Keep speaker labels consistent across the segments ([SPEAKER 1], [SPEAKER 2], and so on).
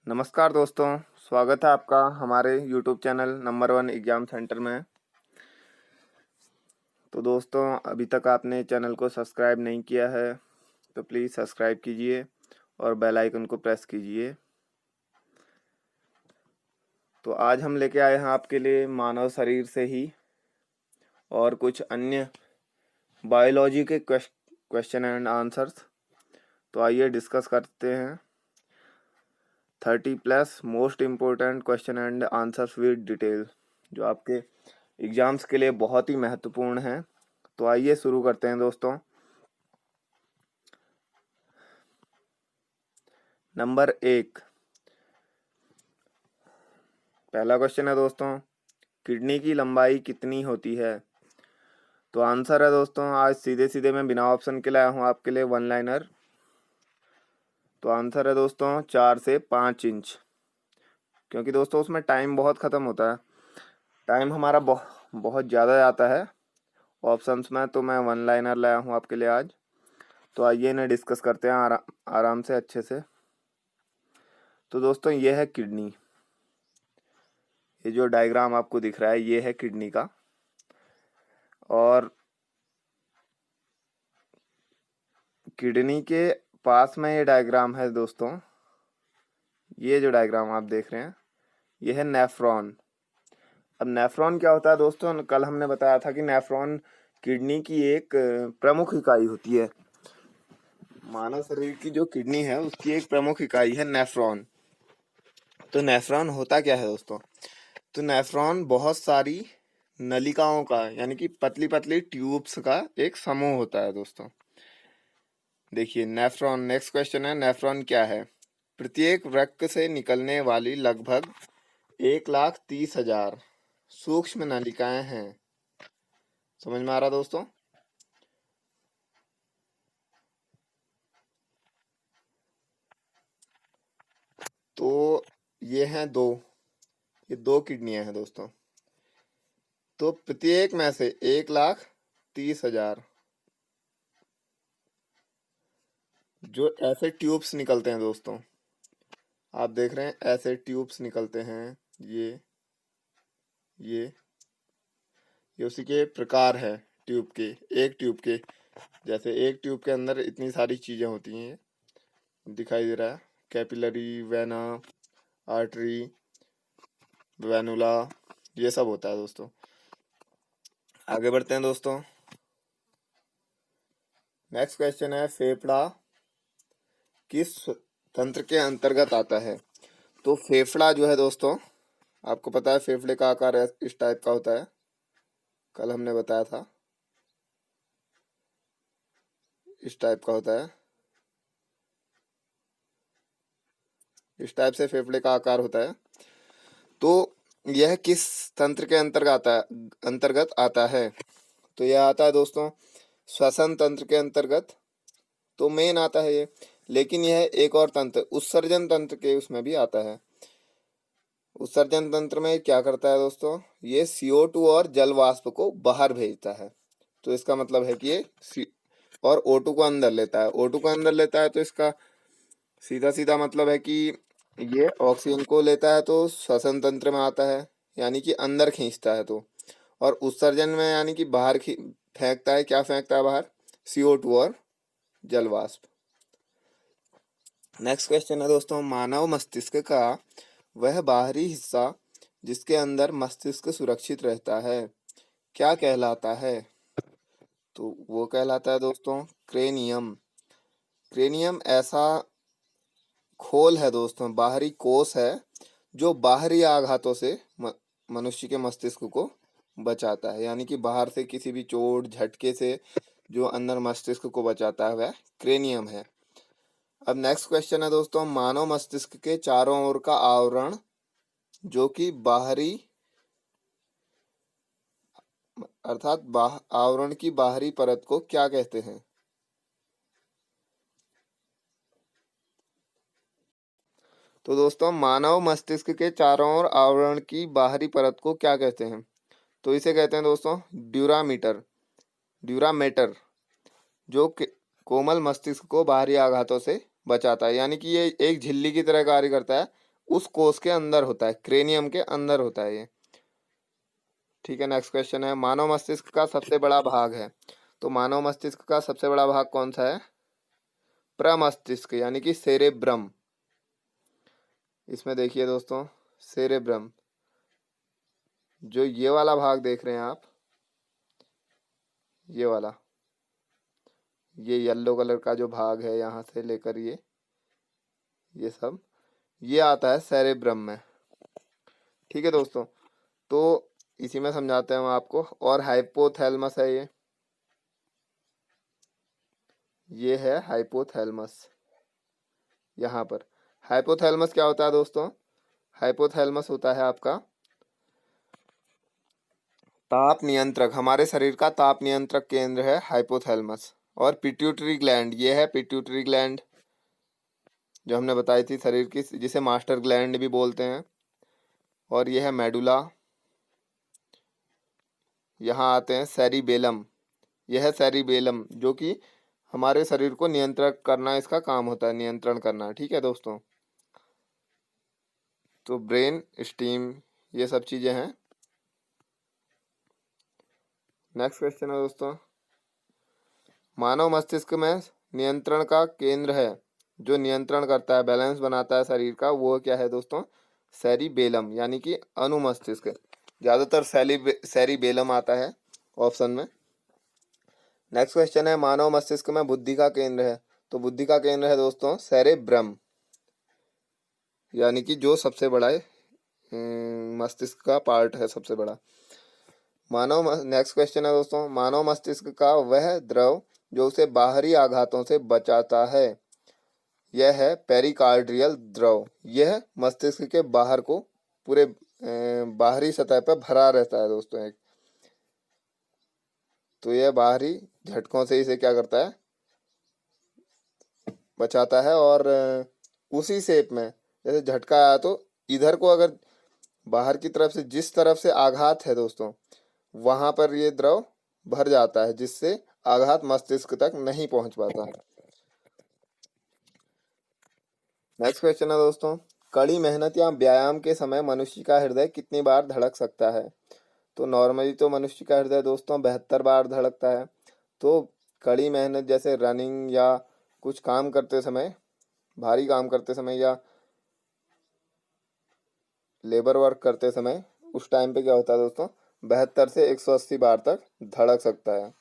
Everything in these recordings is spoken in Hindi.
[SPEAKER 1] नमस्कार दोस्तों, स्वागत है आपका हमारे YouTube channel number 1 exam centre में। तो दोस्तों, अभी तक आपने चैनल को सब्सक्राइब नहीं किया है तो प्लीज़ सब्सक्राइब कीजिए और बेल आइकन को प्रेस कीजिए। तो आज हम लेके आए हैं आपके लिए मानव शरीर से ही और कुछ अन्य बायोलॉजी के क्वेश्चन एंड आंसर्स। तो आइए डिस्कस करते हैं 30+ most important question and answers with detail, जो आपके एग्ज़ाम्स के लिए बहुत ही महत्वपूर्ण हैं। तो आइए शुरू करते हैं दोस्तों। नंबर 1, पहला क्वेश्चन है दोस्तों, किडनी की लंबाई कितनी होती है? तो आंसर है दोस्तों, आज सीधे सीधे मैं बिना ऑप्शन के लाया हूँ आपके लिए वन लाइनर। तो आंसर है दोस्तों 4 से 5 इंच, क्योंकि दोस्तों उसमें टाइम बहुत ख़त्म होता है। टाइम हमारा बहुत ज़्यादा जाता है ऑप्शंस में, तो मैं वन लाइनर लाया हूँ आपके लिए आज। तो आइए इन्हें डिस्कस करते हैं आराम से, अच्छे से। तो दोस्तों ये है किडनी, ये जो डायग्राम आपको दिख रहा है ये है किडनी का। और किडनी के पास में ये डायग्राम है दोस्तों, ये जो डायग्राम आप देख रहे हैं ये है नेफ्रॉन। अब नेफ्रॉन क्या होता है दोस्तों, कल हमने बताया था कि नेफ्रॉन किडनी की एक प्रमुख इकाई होती है। मानव शरीर की जो किडनी है उसकी एक प्रमुख इकाई है नेफ्रॉन। तो नेफ्रॉन होता क्या है दोस्तों, तो नेफ्रॉन बहुत सारी नलिकाओं का, यानी कि पतली पतली ट्यूब्स का एक समूह होता है दोस्तों। देखिए नेफ्रॉन, नेक्स्ट क्वेश्चन है, नेफ्रॉन क्या है? प्रत्येक वृक्क से निकलने वाली लगभग 1,30,000 सूक्ष्म नलिकाएं हैं। समझ में आ रहा दोस्तों? तो ये हैं ये दो किडनियां हैं दोस्तों। तो प्रत्येक में से 1,30,000 जो ऐसे ट्यूब्स निकलते हैं दोस्तों, आप देख रहे हैं ऐसे ट्यूब्स निकलते हैं। ये ये उसी के प्रकार है ट्यूब के, एक ट्यूब के। जैसे एक ट्यूब के अंदर इतनी सारी चीजें होती हैं, दिखाई दे रहा है, कैपिलरी, वेना, आर्टरी, वेनुला, ये सब होता है दोस्तों। आगे बढ़ते हैं दोस्तों। नेक्स्ट क्वेश्चन है, फेफड़ा किस तंत्र के अंतर्गत आता है? तो फेफड़ा जो है दोस्तों, आपको पता है फेफड़े का आकार इस टाइप का होता है, कल हमने बताया था, इस टाइप का होता है। इस टाइप से फेफड़े का आकार होता है। तो यह किस तंत्र के अंतर्गत आता है? तो यह आता है दोस्तों श्वसन तंत्र के अंतर्गत। तो मेन आता है ये, लेकिन यह एक और तंत्र उत्सर्जन तंत्र के उसमें भी आता है। उत्सर्जन तंत्र में क्या करता है दोस्तों, ये CO2 और जल वाष्प को बाहर भेजता है। तो इसका मतलब है कि ये और O2 को अंदर लेता है। O2 को अंदर लेता है तो इसका सीधा सीधा मतलब है कि ये ऑक्सीजन को लेता है तो श्वसन तंत्र में आता है, यानी कि अंदर खींचता है। तो और उत्सर्जन में यानी कि बाहर फेंकता है। क्या फेंकता है बाहर? CO2 और जल वाष्प। नेक्स्ट क्वेश्चन है दोस्तों, मानव मस्तिष्क का वह बाहरी हिस्सा जिसके अंदर मस्तिष्क सुरक्षित रहता है क्या कहलाता है? तो वो कहलाता है दोस्तों क्रेनियम। क्रेनियम ऐसा खोल है दोस्तों, बाहरी कोश है जो बाहरी आघातों से मनुष्य के मस्तिष्क को बचाता है, यानी कि बाहर से किसी भी चोट झटके से जो अंदर मस्तिष्क को बचाता है वह क्रेनियम है। अब नेक्स्ट क्वेश्चन है दोस्तों, मानव मस्तिष्क के चारों ओर का आवरण जो कि बाहरी अर्थात आवरण की बाहरी परत को क्या कहते हैं? तो दोस्तों मानव मस्तिष्क के चारों ओर आवरण की बाहरी परत को क्या कहते हैं? तो इसे कहते हैं दोस्तों ड्यूरामेटर, जो कोमल मस्तिष्क को बाहरी आघातों से बचाता है, यानी कि ये एक झिल्ली की तरह कार्य करता है उस कोष के अंदर होता है, क्रेनियम के अंदर होता है ये। ठीक है, नेक्स्ट क्वेश्चन है, मानव मस्तिष्क का सबसे बड़ा भाग है। तो मानव मस्तिष्क का सबसे बड़ा भाग कौन सा है? प्रमस्तिष्क यानी कि सेरेब्रम। इसमें देखिए दोस्तों, सेरेब्रम, जो ये वाला भाग देख रहे हैं आप, ये वाला, ये येलो कलर का जो भाग है यहाँ से लेकर ये सब, ये आता है सेरेब्रम में। ठीक है दोस्तों, तो इसी में समझाते हैं हम आपको। और हाइपोथैलेमस है ये है हाइपोथैलेमस। यहाँ पर हाइपोथैलेमस क्या होता है दोस्तों? हाइपोथैलेमस होता है आपका ताप नियंत्रक, हमारे शरीर का ताप नियंत्रक केंद्र है हाइपोथैलेमस। और पिट्यूटरी ग्लैंड, ये है पिट्यूटरी ग्लैंड जो हमने बताई थी शरीर की, जिसे मास्टर ग्लैंड भी बोलते हैं। और यह है मेडुला। यहाँ आते हैं सेरिबेलम, यह है सेरिबेलम जो कि हमारे शरीर को नियंत्रण करना, इसका काम होता है नियंत्रण करना। ठीक है दोस्तों, तो ब्रेन स्टीम, ये सब चीज़ें हैं। नेक्स्ट क्वेश्चन है दोस्तों, मानव मस्तिष्क में नियंत्रण का केंद्र है, जो नियंत्रण करता है, बैलेंस बनाता है शरीर का, वो क्या है दोस्तों? सेरिबेलम यानी कि अनुमस्तिष्क। ज़्यादातर सेरिबेलम आता है ऑप्शन में। नेक्स्ट क्वेश्चन है, मानव मस्तिष्क में बुद्धि का केंद्र है। तो बुद्धि का केंद्र है दोस्तों सेरेब्रम, यानी कि जो सबसे बड़ा है, मस्तिष्क का पार्ट है सबसे बड़ा। नेक्स्ट क्वेश्चन है दोस्तों, मानव मस्तिष्क का वह द्रव जो उसे बाहरी आघातों से बचाता है, यह है पेरिकार्डियल द्रव। यह मस्तिष्क के बाहर को पूरे बाहरी सतह पर भरा रहता है दोस्तों एक। तो यह बाहरी झटकों से इसे क्या करता है? बचाता है। और उसी शेप में, जैसे झटका आया तो इधर को अगर बाहर की तरफ से, जिस तरफ से आघात है दोस्तों, वहां पर ये द्रव भर जाता है, जिससे आघात मस्तिष्क तक नहीं पहुंच पाता। नेक्स्ट क्वेश्चन है दोस्तों, कड़ी मेहनत या व्यायाम के समय मनुष्य का हृदय कितनी बार धड़क सकता है? तो नॉर्मली तो मनुष्य का हृदय दोस्तों 72 बार धड़कता है। तो कड़ी मेहनत जैसे रनिंग या कुछ काम करते समय, भारी काम करते समय या लेबर वर्क करते समय, उस टाइम पे क्या होता है दोस्तों? 72 से 180 बार तक धड़क सकता है।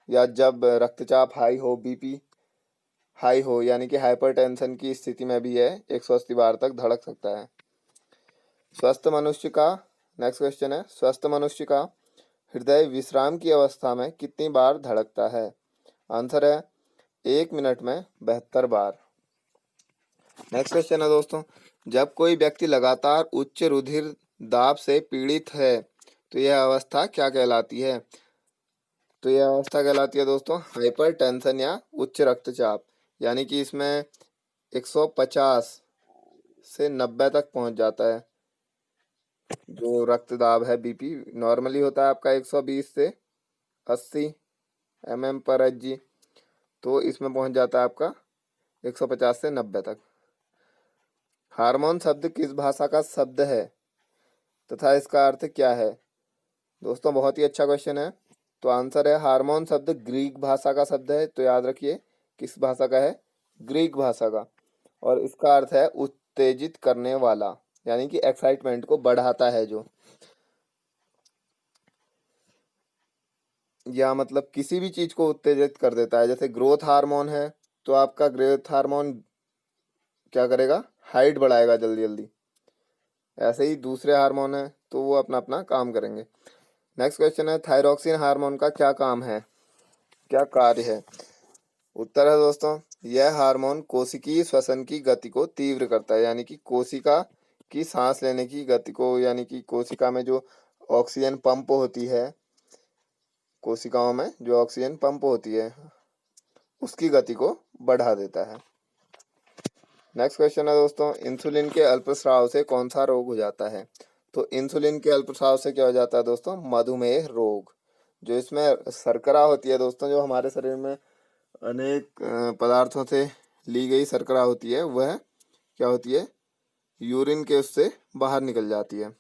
[SPEAKER 1] या जब रक्तचाप हाई हो, बीपी हाई हो, यानी कि हाइपरटेंशन की स्थिति में भी है 180 बार तक धड़क सकता है। स्वस्थ मनुष्य का, नेक्स्ट क्वेश्चन है, स्वस्थ मनुष्य का हृदय विश्राम की अवस्था में कितनी बार धड़कता है? आंसर है 1 मिनट में 72 बार। नेक्स्ट क्वेश्चन है दोस्तों, जब कोई व्यक्ति लगातार उच्च रुधिर दाब से पीड़ित है तो यह अवस्था क्या कहलाती है? तो यह अवस्था कहलाती है दोस्तों हाइपरटेंशन या उच्च रक्तचाप। यानी कि इसमें 150 से 90 तक पहुंच जाता है जो रक्त दाब है। बीपी नॉर्मली होता है आपका 120 से 80 mm पर Hg, तो इसमें पहुंच जाता है आपका 150 से 90 तक। हार्मोन शब्द किस भाषा का शब्द है तथा इसका अर्थ क्या है? दोस्तों बहुत ही अच्छा क्वेश्चन है। तो आंसर है, हार्मोन शब्द ग्रीक भाषा का शब्द है। तो याद रखिए किस भाषा का है? ग्रीक भाषा का। और इसका अर्थ है उत्तेजित करने वाला, यानी कि एक्साइटमेंट को बढ़ाता है जो, या मतलब किसी भी चीज को उत्तेजित कर देता है। जैसे ग्रोथ हार्मोन है, तो आपका ग्रोथ हार्मोन क्या करेगा? हाइट बढ़ाएगा जल्दी जल्दी। ऐसे ही दूसरे हार्मोन है तो वो अपना अपना काम करेंगे। नेक्स्ट क्वेश्चन है, थायरॉक्सिन हार्मोन का क्या काम है, क्या कार्य है? उत्तर है दोस्तों, यह हार्मोन कोशिकीय श्वसन की गति को तीव्र करता है, यानी कि कोशिका की सांस लेने की गति को, यानी कि कोशिका में जो ऑक्सीजन पंप होती है, कोशिकाओं में जो ऑक्सीजन पंप होती है, उसकी गति को बढ़ा देता है। नेक्स्ट क्वेश्चन है दोस्तों, इंसुलिन के अल्पस्राव से कौन सा रोग हो जाता है? तो इंसुलिन के अल्पस्राव से क्या हो जाता है दोस्तों? मधुमेह रोग। जो इसमें शर्करा होती है दोस्तों, जो हमारे शरीर में अनेक पदार्थों से ली गई शर्करा होती है, वह क्या होती है? यूरिन के उससे बाहर निकल जाती है,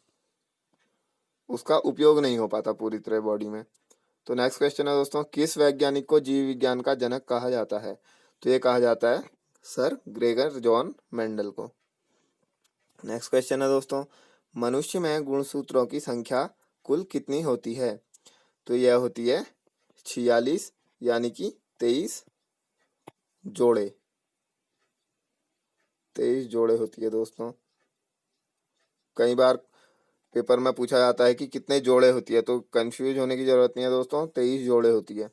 [SPEAKER 1] उसका उपयोग नहीं हो पाता पूरी तरह बॉडी में। तो नेक्स्ट क्वेश्चन है दोस्तों, किस वैज्ञानिक को जीव विज्ञान का जनक कहा जाता है? तो ये कहा जाता है सर ग्रेगर जॉन मेंडल को। नेक्स्ट क्वेश्चन है दोस्तों, मनुष्य में गुणसूत्रों की संख्या कुल कितनी होती है? तो यह होती है 46, यानी कि 23 जोड़े, 23 जोड़े होती है दोस्तों। कई बार पेपर में पूछा जाता है कि कितने जोड़े होती है, तो कंफ्यूज होने की जरूरत नहीं है दोस्तों, 23 जोड़े होती है।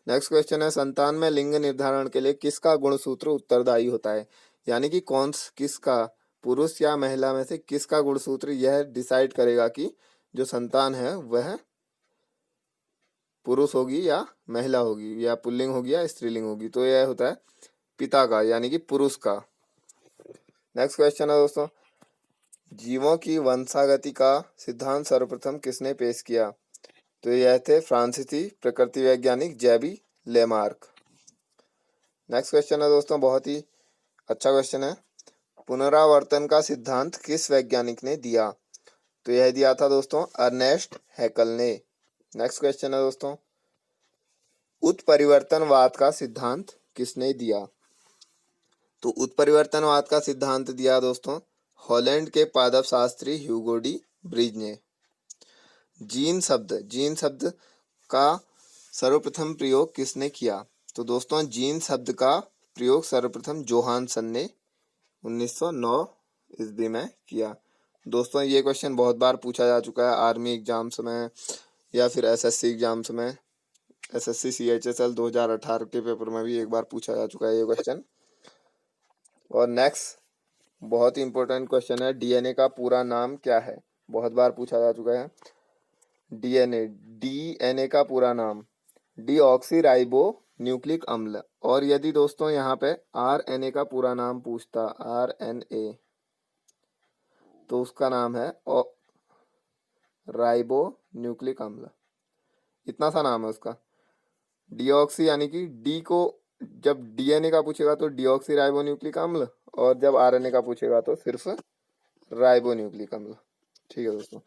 [SPEAKER 1] नेक्स्ट क्वेश्चन है, संतान में लिंग निर्धारण के लिए किसका गुणसूत्र उत्तरदायी होता है? यानी कि किसका, पुरुष या महिला में से किसका गुणसूत्र यह डिसाइड करेगा कि जो संतान है वह पुरुष होगी या महिला होगी, या पुल्लिंग होगी या स्त्रीलिंग होगी। तो यह होता है पिता का, यानी कि पुरुष का। नेक्स्ट क्वेश्चन है दोस्तों, जीवों की वंशागति का सिद्धांत सर्वप्रथम किसने पेश किया? तो यह थे फ्रांसीसी प्रकृति वैज्ञानिक जेबी लेमार्क। नेक्स्ट क्वेश्चन है दोस्तों, बहुत ही अच्छा क्वेश्चन है, पुनरावर्तन का सिद्धांत किस वैज्ञानिक ने दिया? तो यह दिया था दोस्तों अर्नेस्ट हैकल ने। नेक्स्ट क्वेश्चन है दोस्तों, उत्परिवर्तनवाद का सिद्धांत किसने दिया? तो उत्परिवर्तनवाद का सिद्धांत दिया दोस्तों हॉलैंड के पादप शास्त्री ह्यूगो डी ब्रिज ने। जीन शब्द का सर्वप्रथम प्रयोग किसने किया? तो दोस्तों जीन शब्द का प्रयोग सर्वप्रथम जोहानसन ने 1909 ईस्वी में किया। दोस्तों ये क्वेश्चन बहुत बार पूछा जा चुका है आर्मी एग्जाम्स में या फिर एसएससी एग्जाम्स में। एसएससी CHSL 2018 के पेपर में भी एक बार पूछा जा चुका है ये क्वेश्चन। और नेक्स्ट बहुत ही इंपॉर्टेंट क्वेश्चन है, डीएनए का पूरा नाम क्या है? बहुत बार पूछा जा चुका है। डीएनए का पूरा नाम डीऑक्सी राइबो न्यूक्लिक अम्ल। और यदि दोस्तों यहाँ पे आरएनए का पूरा नाम पूछता, आरएनए, तो उसका नाम है राइबो न्यूक्लिक अम्ल। इतना सा नाम है उसका। डीऑक्सी यानी कि डी को जब डीएनए का पूछेगा तो डीऑक्सी राइबो न्यूक्लिक अम्ल, और जब आरएनए का पूछेगा तो सिर्फ राइबो न्यूक्लिक अम्ल। ठीक है दोस्तों।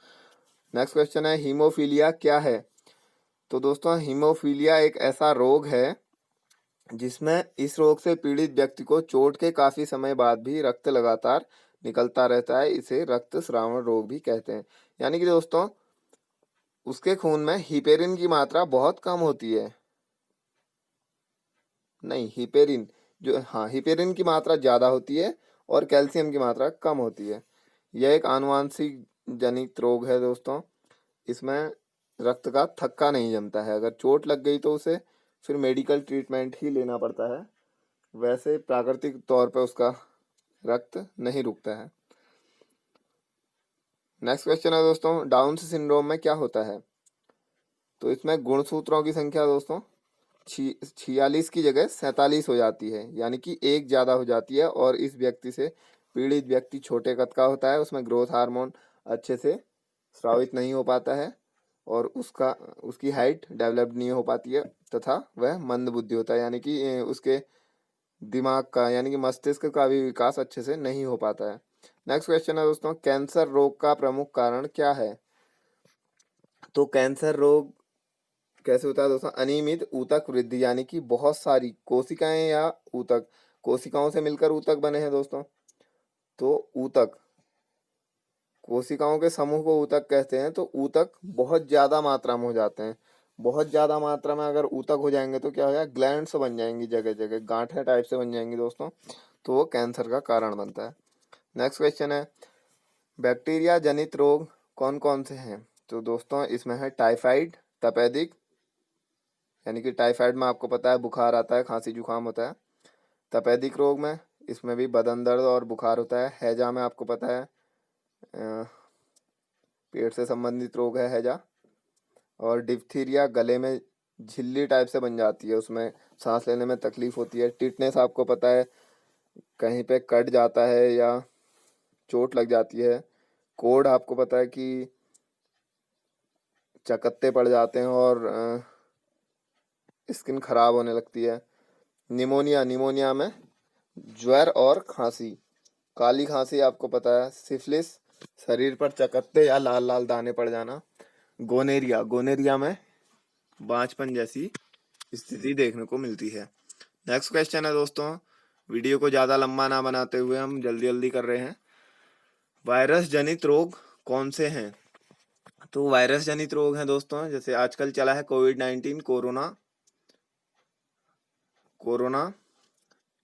[SPEAKER 1] नेक्स्ट क्वेश्चन है, हीमोफीलिया क्या है? तो दोस्तों हीमोफीलिया एक ऐसा रोग है जिसमें इस रोग से पीड़ित व्यक्ति को चोट के काफी समय बाद भी रक्त लगातार निकलता रहता है। इसे रक्तस्राव रोग भी कहते हैं। यानी कि दोस्तों उसके खून में हिपेरिन की मात्रा बहुत कम होती है। नहीं, हिपेरिन हिपेरिन की मात्रा ज्यादा होती है और कैल्शियम की मात्रा कम होती है। यह एक आनुवांशिक जनित रोग है दोस्तों। इसमें रक्त का थक्का नहीं जमता है। अगर चोट लग गई तो उसे फिर मेडिकल ट्रीटमेंट ही लेना पड़ता है, वैसे प्राकृतिक तौर पर उसका रक्त नहीं रुकता है। नेक्स्ट क्वेश्चन है दोस्तों, डाउन सिंड्रोम में क्या होता है? तो इसमें गुणसूत्रों की संख्या दोस्तों 46 की जगह 47 हो जाती है, यानी कि एक ज़्यादा हो जाती है। और इस व्यक्ति से पीड़ित व्यक्ति छोटे कद का होता है, उसमें ग्रोथ हार्मोन अच्छे से स्रावित नहीं हो पाता है और उसकी हाइट डेवलप नहीं हो पाती है, तथा वह मंद बुद्धि होता है, यानी कि उसके दिमाग का यानी कि मस्तिष्क का भी विकास अच्छे से नहीं हो पाता है। नेक्स्ट क्वेश्चन है दोस्तों, कैंसर रोग का प्रमुख कारण क्या है? तो कैंसर रोग कैसे होता है दोस्तों? अनियमित ऊतक वृद्धि, यानी कि बहुत सारी कोशिकाएं या ऊतक, कोशिकाओं से मिलकर ऊतक बने हैं दोस्तों। तो ऊतक, कोशिकाओं के समूह को ऊतक कहते हैं। तो ऊतक बहुत ज्यादा मात्रा में हो जाते हैं। बहुत ज्यादा मात्रा में अगर ऊतक हो जाएंगे तो क्या हो जाएगा, ग्लैंड्स बन जाएंगी, जगह जगह गांठें टाइप से बन जाएंगी दोस्तों। तो वो कैंसर का कारण बनता है। नेक्स्ट क्वेश्चन है, बैक्टीरिया जनित रोग कौन कौन से हैं? तो दोस्तों इसमें है टाइफाइड, तपेदिक, यानी कि टाइफाइड में आपको पता है बुखार आता है, खांसी जुकाम होता है। तपेदिक रोग में इसमें भी बदन दर्द और बुखार होता है। हैजा में आपको पता है पेट से संबंधित रोग है हैजा। और डिप्थीरिया गले में झिल्ली टाइप से बन जाती है, उसमें सांस लेने में तकलीफ होती है। टिटनेस आपको पता है कहीं पे कट जाता है या चोट लग जाती है। कोढ़ आपको पता है कि चकत्ते पड़ जाते हैं और स्किन खराब होने लगती है। निमोनिया में ज्वर और खांसी, काली खांसी आपको पता है। सिफिलिस, शरीर पर चकत्ते या लाल लाल दाने पड़ जाना। गोनेरिया, गोनेरिया में बांझपन जैसी स्थिति देखने को मिलती है। नेक्स्ट क्वेश्चन है दोस्तों, वीडियो को ज़्यादा लंबा ना बनाते हुए हम जल्दी जल्दी कर रहे हैं। वायरस जनित रोग कौन से हैं? तो वायरस जनित रोग हैं दोस्तों, जैसे आजकल चला है कोविड-19, कोरोना,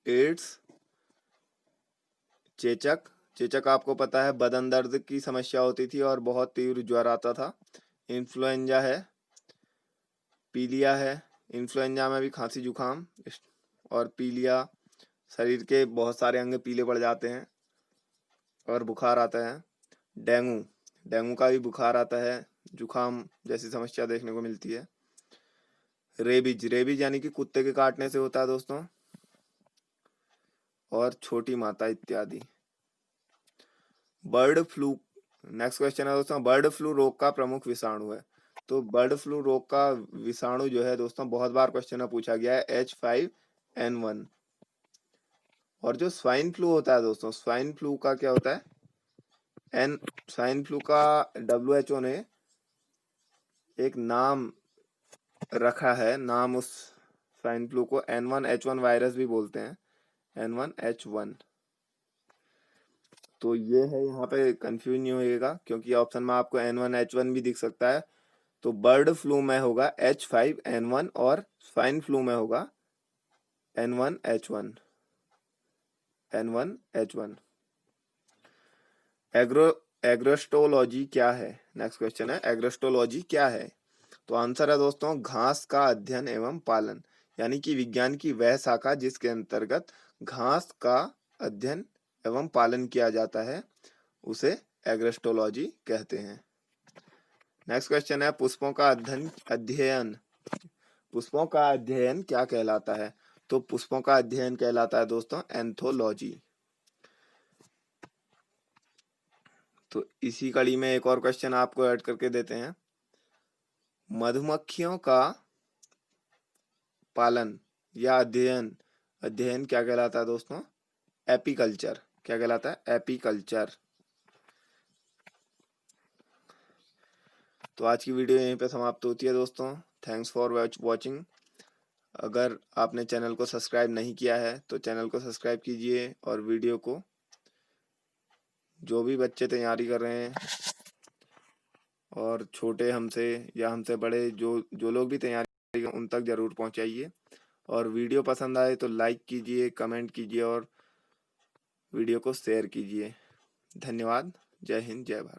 [SPEAKER 1] एड्स, चेचक। चेचक आपको पता है बदन दर्द की समस्या होती थी और बहुत तीव्र ज्वर आता था। इन्फ्लुएंजा है, पीलिया है, इन्फ्लुएंजा में भी खांसी जुकाम और पीलिया, शरीर के बहुत सारे अंग पीले पड़ जाते हैं और बुखार आता है। डेंगू, डेंगू का भी बुखार आता है, जुकाम जैसी समस्या देखने को मिलती है। रेबीज, रेबीज यानी कि कुत्ते के काटने से होता है दोस्तों, और छोटी माता इत्यादि। बर्ड फ्लू, नेक्स्ट क्वेश्चन है दोस्तों, बर्ड फ्लू रोग का प्रमुख विषाणु है। तो बर्ड फ्लू रोग का विषाणु जो है दोस्तों, बहुत बार क्वेश्चन में पूछा गया है, H5N1। और जो स्वाइन फ्लू होता है दोस्तों, स्वाइन फ्लू का क्या होता है? स्वाइन फ्लू का WHO ने एक नाम रखा है, नाम उस स्वाइन फ्लू को N1H1 वायरस भी बोलते हैं, N1H1। तो ये है, यहाँ पे कंफ्यूज नहीं होइएगा क्योंकि ऑप्शन में आपको N1H1 भी दिख सकता है। तो बर्ड फ्लू में होगा H5N1 और स्वाइन फ्लू में होगा N1H1। एग्रोस्टोलॉजी क्या है? नेक्स्ट क्वेश्चन है, एग्रोस्टोलॉजी क्या है? तो आंसर है दोस्तों, घास का अध्ययन एवं पालन, यानी कि विज्ञान की वह शाखा जिसके अंतर्गत घास का अध्ययन एवं पालन किया जाता है, उसे एग्रोस्टोलॉजी कहते हैं। नेक्स्ट क्वेश्चन है, पुष्पों का अध्ययन, पुष्पों का अध्ययन क्या कहलाता है? तो पुष्पों का अध्ययन कहलाता है दोस्तों एंथोलॉजी। तो इसी कड़ी में एक और क्वेश्चन आपको ऐड करके देते हैं, मधुमक्खियों का पालन या अध्ययन, अध्ययन क्या कहलाता है दोस्तों? एपीकल्चर। क्या कहलाता है? एपीकल्चर। तो आज की वीडियो यहीं पे समाप्त होती है दोस्तों। Thanks for watching. अगर आपने चैनल को सब्सक्राइब नहीं किया है तो चैनल को सब्सक्राइब कीजिए, और वीडियो को, जो भी बच्चे तैयारी कर रहे हैं और छोटे हमसे या हमसे बड़े, जो लोग भी तैयारी कर, उन तक ज़रूर पहुंचाइए। और वीडियो पसंद आए तो लाइक कीजिए, कमेंट कीजिए और वीडियो को शेयर कीजिए। धन्यवाद। जय हिंद, जय भारत।